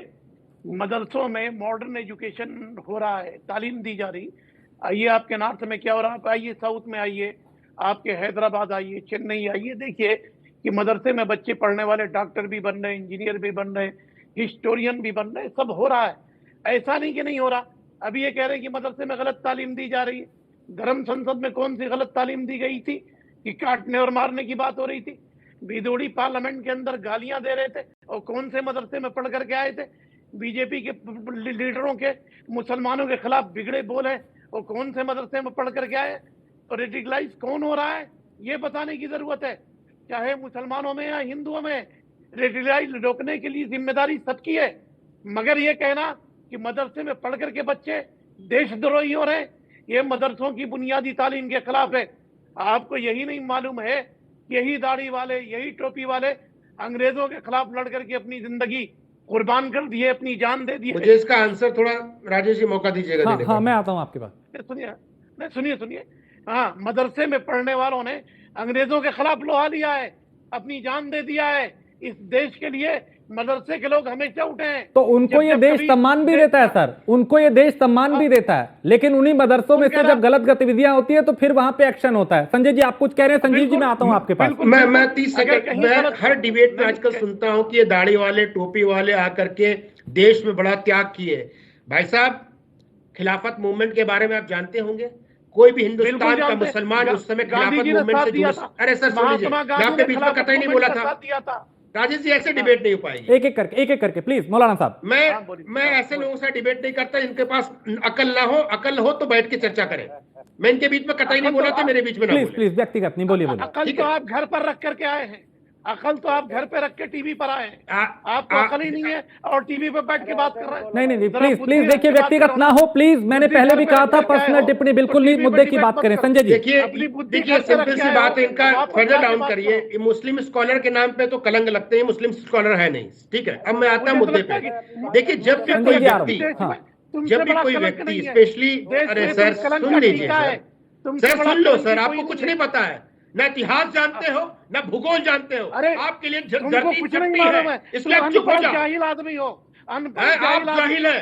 मदरसों में मॉडर्न एजुकेशन हो रहा है, तालीम दी जा रही। आइए आपके नॉर्थ में क्या हो रहा है, आप आइए साउथ में, आइए आपके हैदराबाद आइए, चेन्नई आइए, देखिए कि मदरसे में बच्चे पढ़ने वाले डॉक्टर भी बन रहे हैं, इंजीनियर भी बन रहे हैं, हिस्टोरियन भी बन रहे हैं, सब हो रहा है। ऐसा नहीं कि नहीं हो रहा। अभी ये कह रहे हैं कि मदरसे में गलत तालीम दी जा रही है। धर्म संसद में कौन सी गलत तालीम दी गई थी कि काटने और मारने की बात हो रही थी? भिदोड़ी पार्लियामेंट के अंदर गालियां दे रहे थे, और कौन से मदरसे में पढ़ करके आए थे? बीजेपी के लीडरों के मुसलमानों के खिलाफ बिगड़े बोल है, और कौन से मदरसे में पढ़ करके आए? और रेडिकलाइज कौन हो रहा है ये बताने की जरूरत है, चाहे मुसलमानों में या हिंदुओं में। रेडिकलाइज रोकने के लिए जिम्मेदारी सबकी है, मगर ये कहना कि मदरसे में पढ़ करके बच्चे देशद्रोही हो रहे हैं, ये मदरसों की बुनियादी तालीम के खिलाफ है। आपको यही नहीं मालूम है, यही दाढ़ी वाले, यही टोपी वाले अंग्रेजों के खिलाफ लड़ करके अपनी जिंदगी कुर्बान कर दिए, अपनी जान दे दी। मुझे इसका आंसर थोड़ा राजेश जी मौका दीजिएगा। हाँ, मैं आता हूँ आपके पास। सुनिए। हाँ, मदरसे में पढ़ने वालों ने अंग्रेजों के खिलाफ लोहा लिया है, अपनी जान दे दिया है इस देश के लिए। मदरसे के लोग हमेशा उठे हैं, तो उनको ये देश सम्मान भी देता है सर, उनको ये देश सम्मान भी देता है, लेकिन उन्हीं मदरसों में से जब गलत गतिविधियां होती है तो फिर वहां पे एक्शन होता है। संजय जी आप कुछ कह रहे हैं? संजीव जी मैं आता हूं आपके पास। मैं 30 सेकंड, मैं हर डिबेट में आजकल सुनता हूं कि ये दाढ़ी वाले, टोपी वाले आकर के देश में बड़ा त्याग किए। भाई साहब, खिलाफत मूवमेंट के बारे में आप जानते होंगे? कोई भी हिंदुस्तान का मुसलमान उस समय खिलाफत मूवमेंट से जुड़ा। अरे सर सुन लीजिए, मैं आपके बीच में कतई नहीं बोला था। राजेश जी ऐसे डिबेट नहीं हो पाएगी। एक एक करके प्लीज मौलाना साहब। मैं ऐसे लोगों से डिबेट नहीं करता जिनके पास अकल ना हो। अकल हो तो बैठ के चर्चा करें। मैं इनके बीच में कतई नहीं बोला था, मेरे बीच में ना बोले। प्लीज व्यक्तिगत नहीं बोलिए। अकल तो आप घर पर रख करके आए हैं, अकल तो आप घर पे रख के टीवी पर आए हैं, आपको अकल ही नहीं है और टीवी पे बैठ के बात कर रहे हैं। नहीं प्लीज देखिए व्यक्तिगत ना हो प्लीज। मैंने पहले भी कहा था पर्सनल टिप्पणी बिल्कुल नहीं, मुद्दे की बात करें। संजय जी देखिए सिंपल सी बात है, इनका फर्दर डाउन करिए। मुस्लिम स्कॉलर के नाम पे तो कलंक लगते हैं, मुस्लिम स्कॉलर है नहीं, ठीक है। अब मैं आता हूं मुद्दे पे। देखिए जब भी कोई व्यक्ति स्पेशली, अरे सर सुन लीजिए सर, सुन लो सर, आपको कुछ नहीं पता है, न इतिहास जानते हो, न भूगोल जानते हो। आपके लिए धरती छपी है, इसलिए आप चुप हो जाओ। जाहिल आदमी हो, आप जाहिल है।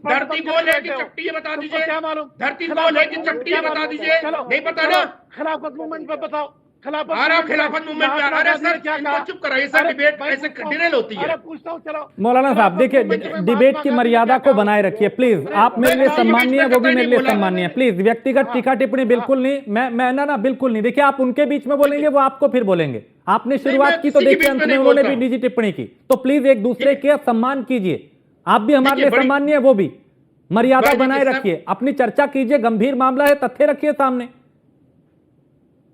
धरती गोल है कि चपटी है बता दीजिए, क्या मालूम? धरती गोल है कि चपटी है बता दीजिए, नहीं पता ना? खिलाफत मूवमेंट पे बताओ। खिलाफत मूवमेंट पे, अरे सर इनको चुप कराइए सर, डिबेट ऐसे डिरेल होती है। पूछता हूँ, चलो मौलाना साहब देखिए, डिबेट की मर्यादा को बनाए रखिए प्लीज। आप मेरे लिए सम्माननीय, वो भी मेरे लिए सम्माननीय। प्लीज व्यक्तिगत टीका टिप्पणी बिल्कुल नहीं। मैं ना बिल्कुल नहीं। देखिए, आप उनके बीच में बोलेंगे, वो आपको फिर बोलेंगे। आपने शुरुआत की तो देखिए अंत में उन्होंने भी निजी टिप्पणी की। तो प्लीज एक दूसरे के सम्मान कीजिए। आप भी हमारे लिए सम्माननीय, वो भी। मर्यादा बनाए रखिए, अपनी चर्चा कीजिए। गंभीर मामला है, तथ्य रखिए सामने।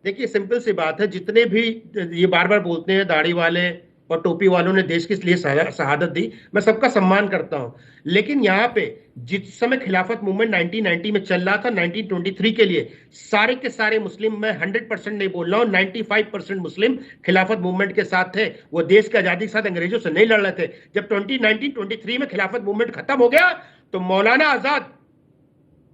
देखिए सिंपल सी बात है, जितने भी ये बार बार बोलते हैं दाढ़ी वाले और टोपी वालों ने देश के लिए शहादत दी, मैं सबका सम्मान करता हूं, लेकिन यहाँ पे जिस समय खिलाफत मूवमेंट 1990 में चल रहा था, 1923 के लिए सारे के सारे मुस्लिम, मैं 100% नहीं बोल रहा हूँ, 95% मुस्लिम खिलाफत मूवमेंट के साथ थे। वो देश की आजादी के साथ अंग्रेजों से नहीं लड़ रहे थे। जब 1923 में खिलाफत मूवमेंट खत्म हो गया तो मौलाना आजाद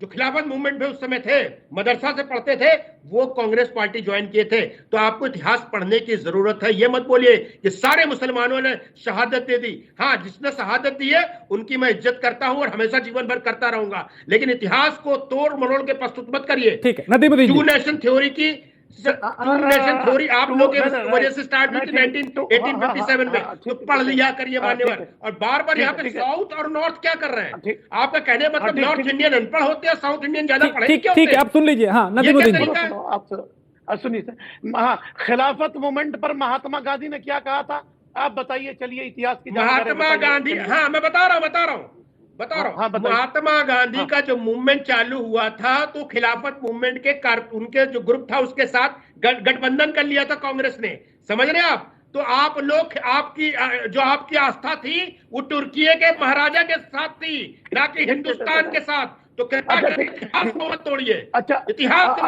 जो खिलाफत मूवमेंट में उस समय थे, मदरसा से पढ़ते थे, वो कांग्रेस पार्टी ज्वाइन किए थे। तो आपको इतिहास पढ़ने की जरूरत है। ये मत बोलिए कि सारे मुसलमानों ने शहादत दे दी। हाँ, जिसने शहादत दी है उनकी मैं इज्जत करता हूं और हमेशा जीवन भर करता रहूंगा, लेकिन इतिहास को तोड़ मरोड़ के प्रस्तुत मत करिए। ठीक है, नदीमुद्दीन जी, टू नेशन थ्योरी की टू नेशन थ्योरी आप लोगों की वजह से स्टार्ट हुई थी 1857 में, तो पढ़ लिया करिए मान्यवर। और बार बार यहाँ पे साउथ और नॉर्थ क्या कर रहे हैं? आपका कहने मतलब नॉर्थ इंडियन अनपढ़ होते हैं, साउथ इंडियन ज्यादा पढ़े क्यों? ठीक है, आप सुन लीजिए। हाँ, नदीमुद्दीन जी, आप सुनिए सर। खिलाफत मूवमेंट पर महात्मा गांधी ने क्या कहा था, आप बताइए। चलिए इतिहास की महात्मा गांधी, हाँ मैं बता रहा हूँ। महात्मा गांधी का जो मूवमेंट चालू हुआ था तो खिलाफत मूवमेंट के उनके जो ग्रुप था उसके साथ गठबंधन कर लिया था कांग्रेस ने, समझ रहे हैं आप? तो आप लोग आपकी आस्था थी वो तुर्की के महाराजा के साथ थी, ना कि हिंदुस्तान के साथ। तो इतिहास को मत तोड़िए। अच्छा, इतिहास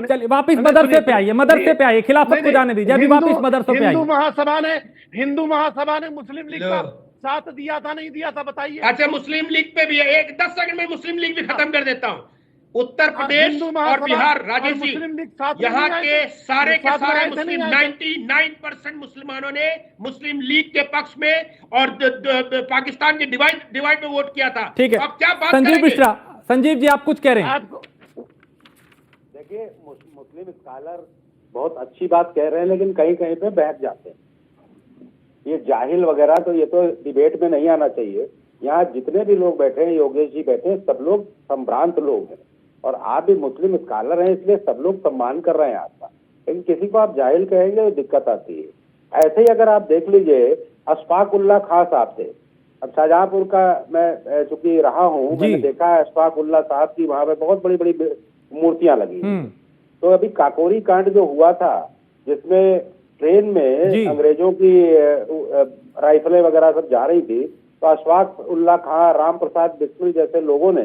चलिए वापिस मदरसे पे आइए, मदरसे पे आइए। खिलाफत को जाने दीजिए, अभी वापिस मदरसे पे आइए। हिंदू महासभा ने मुस्लिम लीग का साथ दिया था, नहीं दिया था, बताइए। अच्छा, मुस्लिम लीग पे भी है, एक 10 सेकंड में मुस्लिम लीग भी खत्म कर देता हूँ। उत्तर प्रदेश और बिहार, राजेश जी, यहाँ के सारे मुस्लिम 99% मुसलमानों ने मुस्लिम लीग के पक्ष में और पाकिस्तान के डिवाइड में वोट किया था। ठीक है, अब क्या बात संजीव मिश्रा, संजीव जी आप कुछ कह रहे हैं? देखिए, मुस्लिम स्कॉलर बहुत अच्छी बात कह रहे हैं, लेकिन कहीं कहीं पे बहक जाते हैं। ये जाहिल वगैरह तो ये तो डिबेट में नहीं आना चाहिए। यहाँ जितने भी लोग बैठे हैं, योगेश जी बैठे हैं, सब लोग संभ्रांत लोग हैं और आप भी मुस्लिम स्कॉलर हैं, इसलिए सब लोग सम्मान कर रहे हैं आपका। लेकिन किसी को आप जाहिल कहेंगे तो दिक्कत आती है। ऐसे ही अगर आप देख लीजिए, अशफाक उल्लाह खां साहब थे। अब शाहजहांपुर का मैं चूंकि रहा हूँ, मैंने देखा है अशफाक उल्लाह साहब की वहां पे बहुत बड़ी बड़ी मूर्तियां लगी। तो अभी काकोरी कांड जो हुआ था, जिसमें ट्रेन में अंग्रेजों की राइफलें वगैरह सब जा रही थी, तो अशफाक उल्लाह खां, राम प्रसाद बिस्मिल जैसे लोगों ने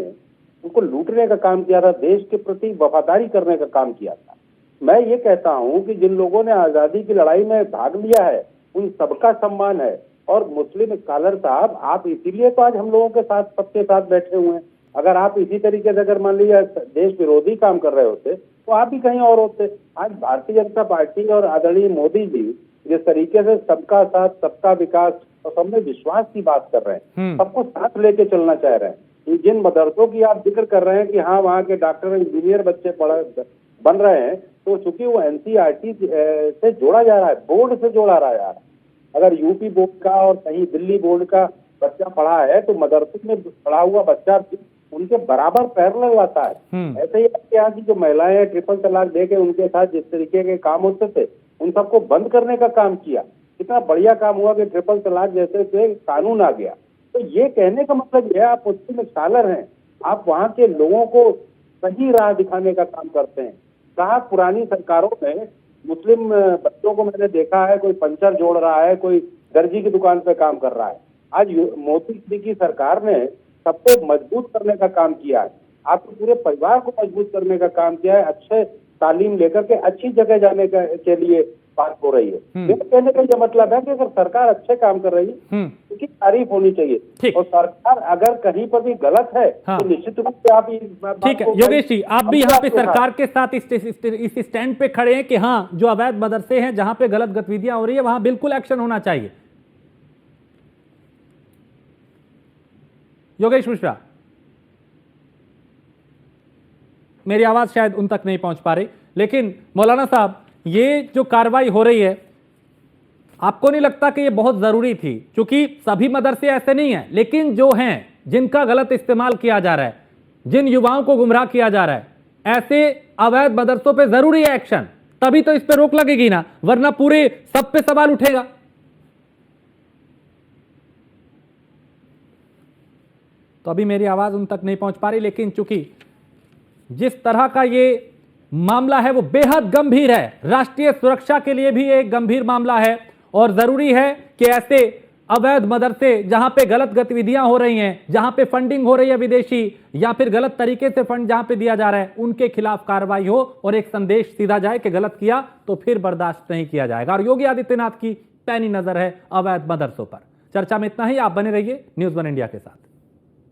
उनको लूटने का काम किया था, देश के प्रति वफादारी करने का काम किया था। मैं ये कहता हूं कि जिन लोगों ने आजादी की लड़ाई में भाग लिया है उन सबका सम्मान है। और मुस्लिम स्कॉलर साहब, आप इसीलिए तो आज हम लोगों के साथ, सबके साथ बैठे हुए हैं। अगर आप इसी तरीके से अगर मान लीजिए देश विरोधी काम कर रहे होते तो आप भी कहीं और होते। आज भारतीय जनता पार्टी और आदरणीय मोदी जी जिस तरीके से सबका साथ, सबका विकास और सबमें विश्वास की बात कर रहे हैं, सबको साथ लेके चलना चाह रहे हैं। जिन मदरसों की आप जिक्र कर रहे हैं कि हाँ वहाँ के डॉक्टर इंजीनियर बच्चे बन रहे हैं, तो चूंकि वो NCERT से जोड़ा जा रहा है, बोर्ड से जोड़ा रहा है। अगर यूपी बोर्ड का और कहीं दिल्ली बोर्ड का बच्चा पढ़ा है तो मदरसे में पढ़ा हुआ बच्चा उनके बराबर पैरेलल आता है। ऐसे ही आपके यहाँ की जो महिलाएं हैं, ट्रिपल तलाक दे के उनके साथ जिस तरीके के काम होते थे उन सबको बंद करने का काम किया। कितना बढ़िया काम हुआ कि ट्रिपल तलाक जैसे से कानून आ गया। तो ये कहने का मतलब ये, आप मुस्लिम स्कॉलर हैं, आप वहाँ के लोगों को सही राह दिखाने का काम करते हैं। कहा पुरानी सरकारों में मुस्लिम बच्चों को मैंने देखा है, कोई पंचर जोड़ रहा है, कोई दर्जी की दुकान पे काम कर रहा है। आज मोदी जी की सरकार ने सबको मजबूत करने का काम किया है, आपके पूरे परिवार को मजबूत करने का काम किया है। अच्छे तालीम लेकर के अच्छी जगह जाने के लिए बात हो रही है। ये कहने का ये मतलब है कि अगर सरकार अच्छे काम कर रही है तो उसकी तारीफ होनी चाहिए, और सरकार अगर कहीं पर भी गलत है तो निश्चित रूप से आप ठीक है योगेश जी, आप भी यहाँ पे सरकार के साथ इस स्टैंड पे खड़े हैं कि हाँ जो अवैध मदरसे हैं, जहां पे गलत गतिविधियां हो रही है वहां बिल्कुल एक्शन होना चाहिए। योगेश मिश्रा, मेरी आवाज शायद उन तक नहीं पहुंच पा रही, लेकिन मौलाना साहब, ये जो कार्रवाई हो रही है, आपको नहीं लगता कि ये बहुत जरूरी थी? क्योंकि सभी मदरसे ऐसे नहीं है, लेकिन जो हैं जिनका गलत इस्तेमाल किया जा रहा है, जिन युवाओं को गुमराह किया जा रहा है, ऐसे अवैध मदरसों पे जरूरी है एक्शन, तभी तो इस पे रोक लगेगी ना, वरना पूरे सब पे सवाल उठेगा। तो अभी मेरी आवाज उन तक नहीं पहुंच पा रही, लेकिन चूंकि जिस तरह का ये मामला है वो बेहद गंभीर है, राष्ट्रीय सुरक्षा के लिए भी एक गंभीर मामला है, और जरूरी है कि ऐसे अवैध मदरसे जहां पे गलत गतिविधियां हो रही हैं, जहां पे फंडिंग हो रही है विदेशी, या फिर गलत तरीके से फंड जहां पे दिया जा रहा है, उनके खिलाफ कार्रवाई हो और एक संदेश सीधा जाए कि गलत किया तो फिर बर्दाश्त नहीं किया जाएगा। और योगी आदित्यनाथ की पैनी नजर है अवैध मदरसों पर। चर्चा में इतना ही, आप बने रहिए न्यूज़ वन इंडिया के साथ।